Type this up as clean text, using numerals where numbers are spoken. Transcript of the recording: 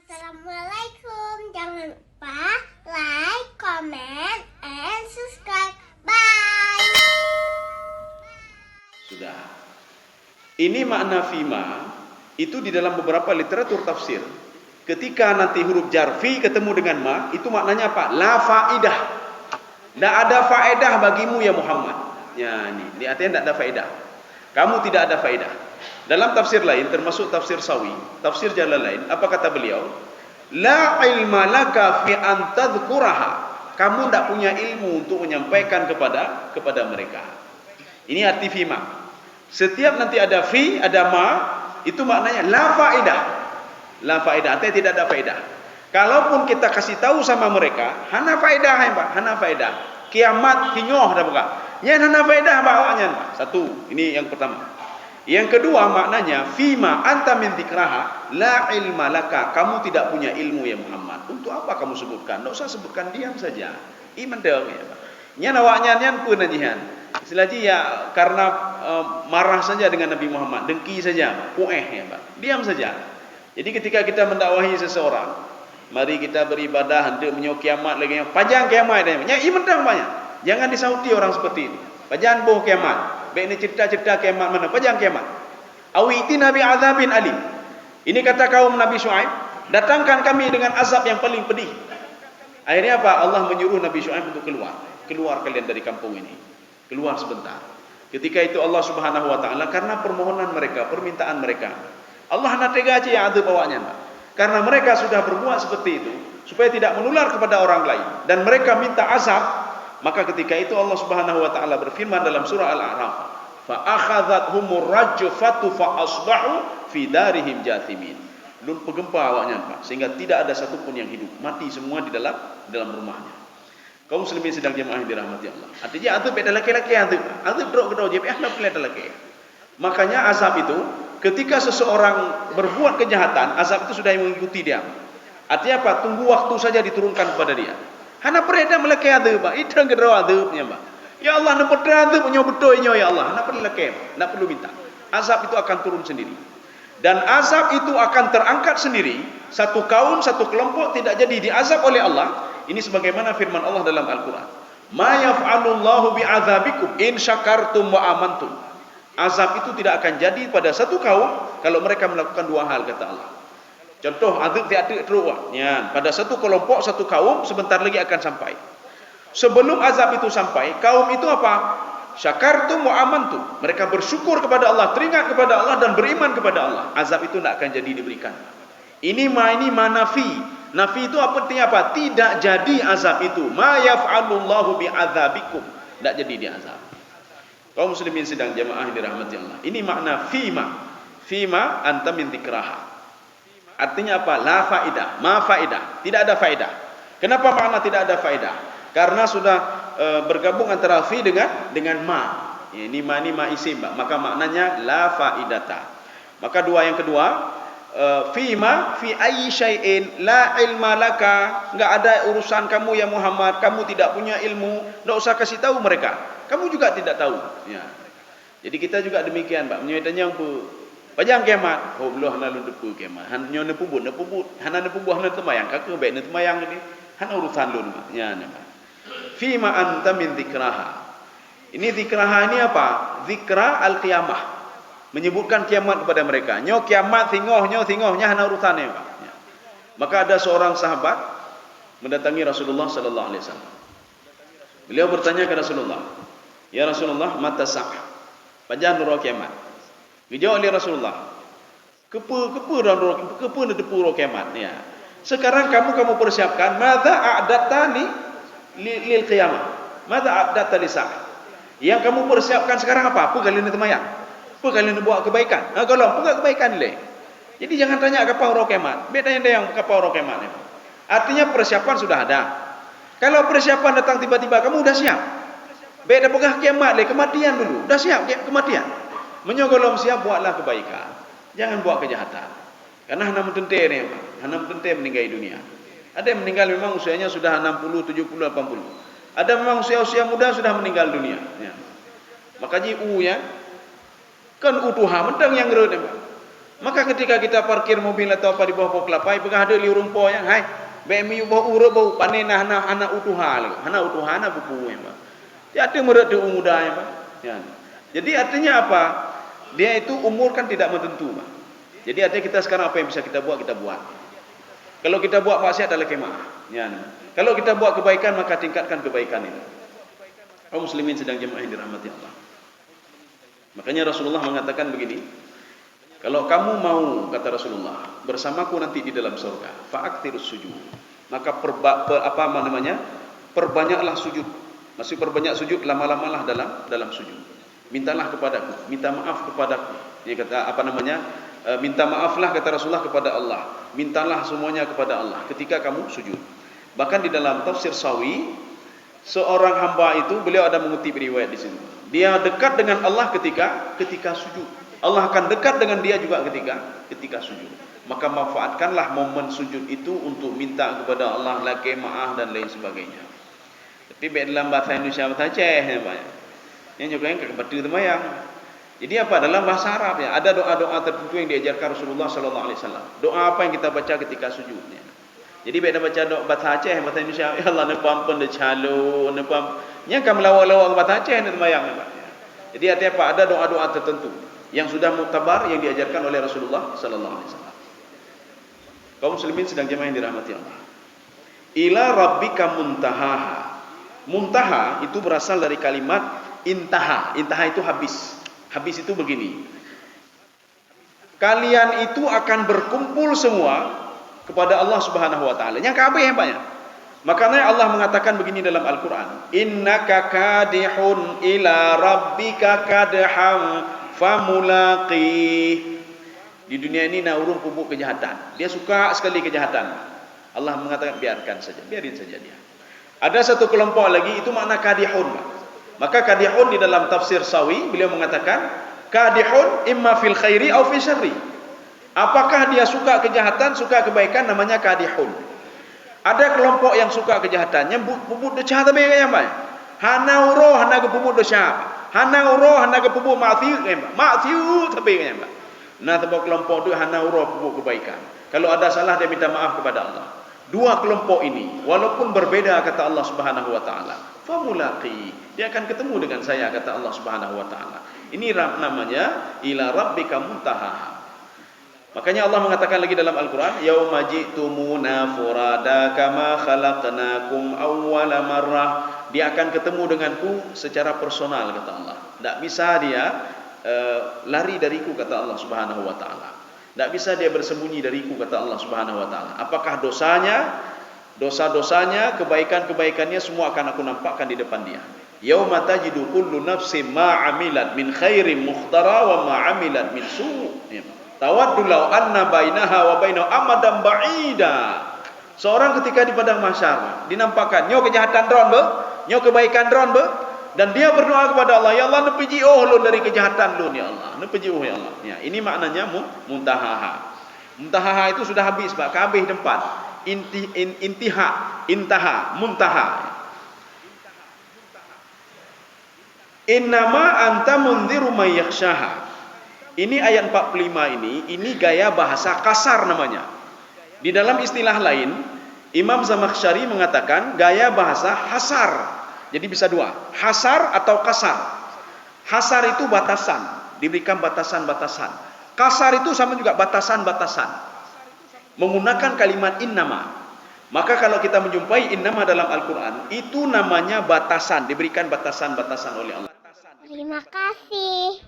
Assalamualaikum. Jangan lupa like, comment, and subscribe. Bye. Sudah. Ini makna fima itu di dalam beberapa literatur tafsir. Ketika nanti huruf jar fi ketemu dengan ma, itu maknanya apa? La faidah. Tidak ada faedah bagimu ya Muhammad. Ya, ini artinya tidak ada faedah. Kamu tidak ada faedah. Dalam tafsir lain, termasuk tafsir Sawi, tafsir Jalalain, apa kata beliau? La ilma laka fi an tadhkuraha. Kamu tidak punya ilmu untuk menyampaikan kepada mereka. Ini arti fima. Setiap nanti ada fi, ada ma, itu maknanya la faedah. La faedah, artinya tidak ada faedah. Kalaupun kita kasih tahu sama mereka, hana faedah ya Pak, hana faedah. Kiamat hingoh dah buka. Ya hana faedah bawanya. Satu, ini yang pertama. Yang kedua maknanya fima anta min dzikraha la ilma laka. Kamu tidak punya ilmu ya Muhammad. Untuk apa kamu sebutkan? Tidak usah sebutkan, diam saja. Iman dong ya Pak. Nya nawaknya nyan pun najihan. Istilahnya ya karena marah saja dengan Nabi Muhammad, dengki saja, pueh ya Pak. Diam saja. Jadi ketika kita mendakwahi seseorang, mari kita beribadah hendak menyok kiamat lagi, panjang kiamat dia. Nya iman dong banyak. Jangan disauti orang seperti ini. Panjang boh kiamat. Baik ini cerita-cerita kiamat mana? Panjang kiamat. Awiti Nabi azabin alim. Ini kata kaum Nabi Syuaib, datangkan kami dengan azab yang paling pedih. Akhirnya apa? Allah menyuruh Nabi Syuaib untuk keluar. Keluar kalian dari kampung ini. Keluar sebentar. Ketika itu Allah Subhanahu wa taala karena permohonan mereka, permintaan mereka, Allah nak tega aja yang azab bawanya. Karena mereka sudah berbuat seperti itu supaya tidak menular kepada orang lain dan mereka minta azab. Maka ketika itu Allah Subhanahu wa taala berfirman dalam surah Al-A'raf, fa akhadhathumur rajfatu fa asbahu fi darihim jathimin. Lun pegempa awaknya Pak, sehingga tidak ada satupun yang hidup, mati semua di dalam rumahnya. Kaum muslimin sedang jemaah yang dirahmati Allah. Artinya azab beda laki-laki azab drok je laki. Makanya azab itu ketika seseorang berbuat kejahatan, azab itu sudah mengikuti dia. Artinya apa? Tunggu waktu saja diturunkan kepada dia. Hana pereda melaki adab, idang gedro adabnya Pak. Ya Allah, nak pereda adab nyo betul nyo ya Allah. Hana perlu laki, nak perlu minta. Azab itu akan turun sendiri. Dan azab itu akan terangkat sendiri. Satu kaum, satu kelompok tidak jadi diazab oleh Allah. Ini sebagaimana firman Allah dalam Al-Quran. Ma yaf'alullahu bi'adzabikum in syakartum wa amantum. Azab itu tidak akan jadi pada satu kaum kalau mereka melakukan dua hal, kata Allah. Contoh azab tiada teruk. Ya, pada satu kelompok, satu kaum sebentar lagi akan sampai. Sebelum azab itu sampai, kaum itu apa? Syakartum wa amantum. Mereka bersyukur kepada Allah, teringat kepada Allah dan beriman kepada Allah. Azab itu tidak akan jadi diberikan. Ini nafi. Nafi itu apa artinya apa? Tidak jadi azab itu. Ma yaf'alullahu bi'adzabikum. Tidak jadi diazab. Kaum muslimin sedang jemaah yang dirahmati Allah. Ini makna fima. Fima anta min dzikraha. Artinya apa? La faedah, ma faedah. Tidak ada faedah. Kenapa makna tidak ada faedah? Karena sudah bergabung antara fi dengan ma. Ini ma isim, maka maknanya la faidata. Maka yang kedua, fi ma fi ayyi syai'in la ilma laka. Enggak ada urusan kamu ya Muhammad, kamu tidak punya ilmu, enggak usah kasih tahu mereka. Kamu juga tidak tahu. Ya. Jadi kita juga demikian, Pak. Menyuitanya panjang kiamat, oh belum hana lu depu kiamat. Hanya nepu hana nepu buah hana temayang. Kakak baik nepu temayang ini, hana urusan lu. Ya, nama. Fima anta min dzikraha. Ini dzikraha ini apa? Dzikra al-qiyamah. Menyebutkan kiamat kepada mereka. Nyo kiamat thingohnya hana urusannya, Pak. Ya. Maka ada seorang sahabat mendatangi Rasulullah sallallahu alaihi wasallam. Beliau bertanya ke Rasulullah, "Ya Rasulullah, mata sa'ah?" Panjang nurul kiamat. Dijawab oleh Rasulullah, kepu nak depu roh kiamat. Ya. Sekarang kamu persiapkan, madza a'dattani lil qiyamah. Madza a'datta li sa'ah. Yang kamu persiapkan sekarang apa? Apa kalian temayang? Apa kalian buat kebaikan? Kalau buat kebaikan le. Jadi jangan tanya kapan roh kiamat. Beda yang kapan roh kiamat. Artinya persiapan sudah ada. Kalau persiapan datang tiba-tiba, kamu udah siap. Beda pegah kiamat le, kematian dulu. Udah siap kematian. Menyogolom siap, buatlah kebaikan. Jangan buat kejahatan. Karena hana mentente ni, hana mentente meninggal dunia. Ada yang meninggal memang usianya sudah 60, 70, 80. Ada memang usia muda sudah meninggal dunia. Ya. Maka ji ya. Kan utuha mentang yang gerak. Maka ketika kita parkir mobil atau apa di bawah pokok kelapa, pegah ada liurung po yang, hai, BMU bau ura bau panenah anak utuhana buku ya, Pak. Ya ada murid tu muda ya, Pak. Ya. Jadi artinya apa? Dia itu umur kan tidak menentu, Pak. Jadi artinya kita sekarang apa yang bisa kita buat, kita buat. Kalau kita buat maksiat adalah kemah. Ya. Kalau kita buat kebaikan, maka tingkatkan kebaikan itu. Kaum muslimin sedang jemaah yang dirahmati Allah. Makanya Rasulullah mengatakan begini, kalau kamu mau, kata Rasulullah, bersamaku nanti di dalam surga, fa'aktirus sujud. Maka perbanyaklah sujud. Masih perbanyak sujud, lama-lamalah dalam sujud. Mintalah kepadaku, minta maaf kepadaku. Dia kata minta maaflah kata Rasulullah kepada Allah. Mintalah semuanya kepada Allah ketika kamu sujud. Bahkan di dalam tafsir Sawi, seorang hamba itu, beliau ada mengutip riwayat di sini. Dia dekat dengan Allah ketika sujud. Allah akan dekat dengan dia juga ketika sujud. Maka manfaatkanlah momen sujud itu untuk minta kepada Allah laki maaf dan lain sebagainya. Tapi dalam bahasa Indonesia bahasa Aceh ya, Pak. Yang juga yang kebetul temayang. Jadi apa dalam bahasa Arab ya, ada doa-doa tertentu yang diajarkan Rasulullah sallallahu alaihi wasallam. Doa apa yang kita baca ketika sujudnya. Jadi beda baca doa bahasa Aceh bahasa Indonesia, ya Allah ne pampun de calo, ne pam. Nya kam lawak-lawak bahasa Aceh ne temayang ya, Pak. Jadi artinya apa? Ada doa-doa tertentu yang sudah muktabar yang diajarkan oleh Rasulullah sallallahu alaihi wasallam. Kaum muslimin sedang jemaah yang dirahmati Allah. Ila rabbika muntahaha. Muntaha itu berasal dari kalimat intaha. Intaha itu habis. Habis itu begini. Kalian itu akan berkumpul semua kepada Allah Subhanahu wa taala. Yang kabeh banyak. Makanya Allah mengatakan begini dalam Al-Qur'an, innaka kadihun ila rabbika kadham famulaqi. Di dunia ini naurung pupuk kejahatan. Dia suka sekali kejahatan. Allah mengatakan biarin saja dia. Ada satu kelompok lagi itu makna kadihun. Maka kadihun di dalam tafsir Sawi beliau mengatakan kadihun imma fil khairi au fil syarri. Apakah dia suka kejahatan, suka kebaikan, namanya kadihun. Ada kelompok yang suka kejahatannya pupuk dosa tapi kayak apa? Hana uroh hana pupuk dosa. Hana uroh hana pupuk ma'siu tapi kayak apa? Nah, sebab kelompok itu hana uroh pupuk kebaikan. Kalau ada salah dia minta maaf kepada Allah. Dua kelompok ini walaupun berbeda kata Allah Subhanahu wa taala, famulaqi, dia akan ketemu dengan saya kata Allah Subhanahu wa taala. Ini namanya ila rabbika muntaha. Makanya Allah mengatakan lagi dalam Al-Qur'an, yauma ji'tumuna furada kama khalaqnakum awwala marrah. Dia akan ketemu denganku secara personal kata Allah. Tidak bisa dia lari dariku kata Allah Subhanahu wa taala. Tidak bisa dia bersembunyi dariku kata Allah Subhanahu wa taala. Apakah dosa-dosanya, kebaikan-kebaikannya semua akan aku nampakkan di depan dia. Yauma tajidu kullu nafsin ma 'amilat min khairin muhtara wa ma 'amilat min su'. Tawaddu law anna bainaha wa bainahu amadan ba'ida. Seorang ketika di padang mahsyar dinampakkan nyo kejahatan ron be, nyo kebaikan ron be, dan dia berdoa kepada Allah, ya Allah nepi jauh dari kejahatan lu ya Allah, nepi jauh ya Allah. Ya, ini maknanya muntahaha. Muntahaha itu sudah habis, Pak, kabeh tempat. Intaha, muntaha. Innama anta mundziru may yakhshaha. Ini ayat 45 ini gaya bahasa kasar namanya. Di dalam istilah lain, Imam Zamakhsyari mengatakan gaya bahasa hasar. Jadi bisa dua, hasar atau kasar. Hasar itu batasan, diberikan batasan-batasan. Kasar itu sama juga batasan-batasan. Menggunakan kalimat innama. Maka kalau kita menjumpai innama dalam Al-Quran, itu namanya batasan, diberikan batasan-batasan oleh Allah. Terima kasih.